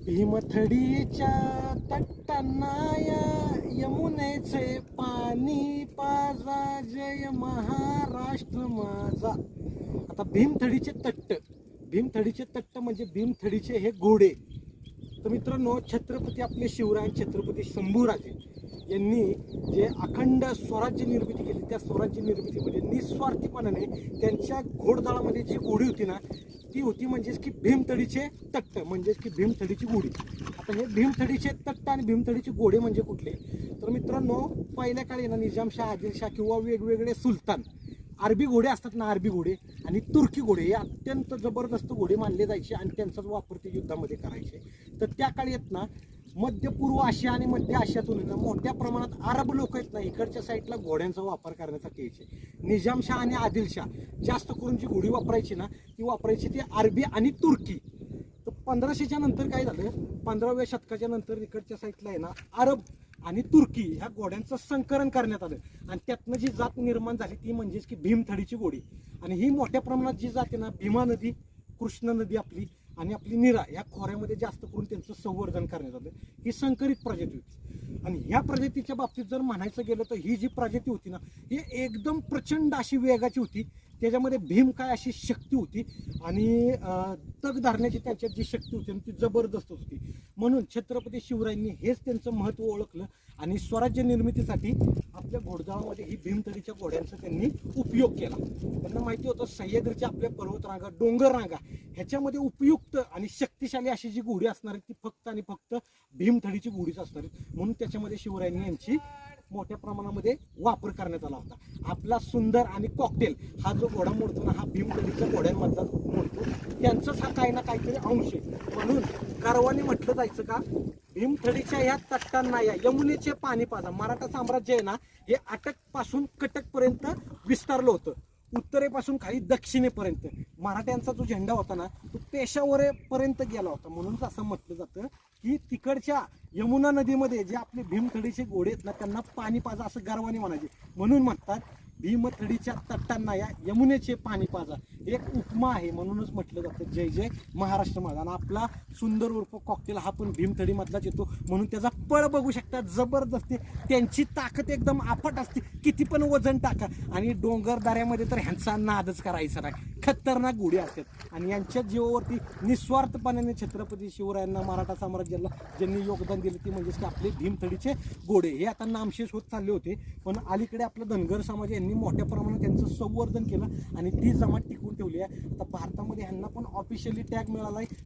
भीमथडीच्या तट्टांना या यमुनेचे पाणी पाजा, जय महाराष्ट्र माझा. आता भीमथडीचे तट्ट म्हणजे भीमथडीचे हे घोडे. तर मित्रांनो, छत्रपती आपले शिवराय छत्रपती शंभूराजे यांनी जे अखंड स्वराज्य निर्मिती केली, त्या स्वराज्य निर्मितीमध्ये निस्वार्थीपणाने त्यांच्या घोडदळामध्ये जी घोडी होती ना, ती होती म्हणजेच की भीमथडीचे तट्ट, म्हणजेच की भीमथडीची घोडी. आता हे भीमथडीचे तट्ट आणि भीमथडीचे घोडे म्हणजे कुठले? तर मित्रांनो, पहिल्या काळी ना निजामशाह, आदिलशाह किंवा वेगवेगळे सुलतान अरबी घोडे असतात ना, अरबी घोडे आणि तुर्की घोडे हे अत्यंत जबरदस्त घोडे मानले जायचे आणि त्यांचाच वापर ते युद्धामध्ये करायचे. तर त्या काळी आहेत ना, मध्य पूर्व आशिया आणि मध्य आशियातून ना मोठ्या प्रमाणात अरब लोक आहेत ना, इकडच्या साईडला घोड्यांचा वापर करण्यासाठी यायचे. निजामशाह आणि आदिलशाह जास्त करून जी घोडी वापरायची ना, ती वापरायची ती अरबी आणि तुर्की. तर 1500च्या नंतर काय झालं, 15व्या शतकाच्या नंतर इकडच्या साईडला आहे ना अरब आणि तुर्की ह्या घोड्यांचं संकलन करण्यात आलं आणि त्यातनं जी जात निर्माण झाली ती म्हणजेच की भीमथडीची घोडी. आणि ही मोठ्या प्रमाणात जी जाते ना, भीमा नदी, कृष्णा नदी आपली आणि आपली नीरा या खोऱ्यामध्ये जास्त करून त्यांचं संवर्धन करण्यात आलं. ही संकरित प्रजाती होती आणि ह्या प्रजातीच्या बाबतीत जर म्हणायचं गेलं तर ही जी प्रजाती होती ना, ही एकदम प्रचंड अशी वेगाची होती. त्याच्यामध्ये भीम काय अशी शक्ती होती आणि तग धरण्याची त्याच्यात जी शक्ती होती ती जबरदस्त होती. म्हणून छत्रपती शिवरायांनी हेच त्यांचं महत्त्व ओळखलं आणि स्वराज्य निर्मितीसाठी आपल्या घोडदळामध्ये ही भीमथडीच्या घोड्यांचा त्यांनी उपयोग केला. त्यांना माहिती होतं सह्याद्रीच्या आपल्या पर्वतरांगा, डोंगर रांगा ह्याच्यामध्ये उपयुक्त आणि शक्तिशाली अशी जी घोडी असणार आहे ती फक्त आणि फक्त भीमथडीची घोडीच असणार आहे. म्हणून त्याच्यामध्ये शिवरायांनी यांची मोठ्या प्रमाणामध्ये वापर करण्यात आला होता. आपला सुंदर आणि कॉकटेल हा जो घोडा मोडतो ना, हा भीमथडीच्या घोड्यांमधला मोडतो. त्यांचंच हा काही ना काहीतरी अंश आहे. म्हणून गर्वाने म्हटलं जायचं का, भीमथडीच्या या तट्टांना या यमुनेचे पाणी पाजा. मराठा साम्राज्य आहे ना, हे अटक पासून कटक पर्यंत विस्तारलं होतं. उत्तरेपासून खाली दक्षिणेपर्यंत मराठ्यांचा जो झेंडा होता ना, तो पेशावरेपर्यंत गेला होता. म्हणूनच असं म्हटलं जातं की तिकडच्या यमुना नदीमध्ये जे आपले भीमथडीचे घोडे आहेत ना, त्यांना पाणी पाजा असं गर्वाने म्हणायचे. म्हणून म्हणतात भीमथडीच्या तट्टांना या यमुनेचे पाणी पाजा. एक उपमा आहे, म्हणूनच म्हटलं जातं जय जय महाराष्ट्र माझा. आणि आपला सुंदर उर्फ कॉकटेल हा पण भीमथडी मधलाच येतो. म्हणून त्याचा पळ बघू शकता, जबरदस्त. त्यांची ताकद एकदम आपट असते, किती पण वजन टाका. आणि डोंगर दऱ्यामध्ये तर ह्यांचा नादच करायचा नाही, खतरनाक घोडे असतात. आणि यांच्या जीवावरती निस्वार्थपणाने छत्रपती शिवरायांना, मराठा साम्राज्याला ज्यांनी योगदान दिलं ती म्हणजेच की आपले भीमथडीचे घोडे. हे आता नामशेष होत चालले होते, पण अलीकडे आपलं धनगर समाज यांनी मोठ्या प्रमाणात त्यांचं संवर्धन केलं आणि ती जमात टिकवून ठेवली आहे. आता भारतामध्ये ह्यांना पण ऑफिशियली टॅग मिळाला आहे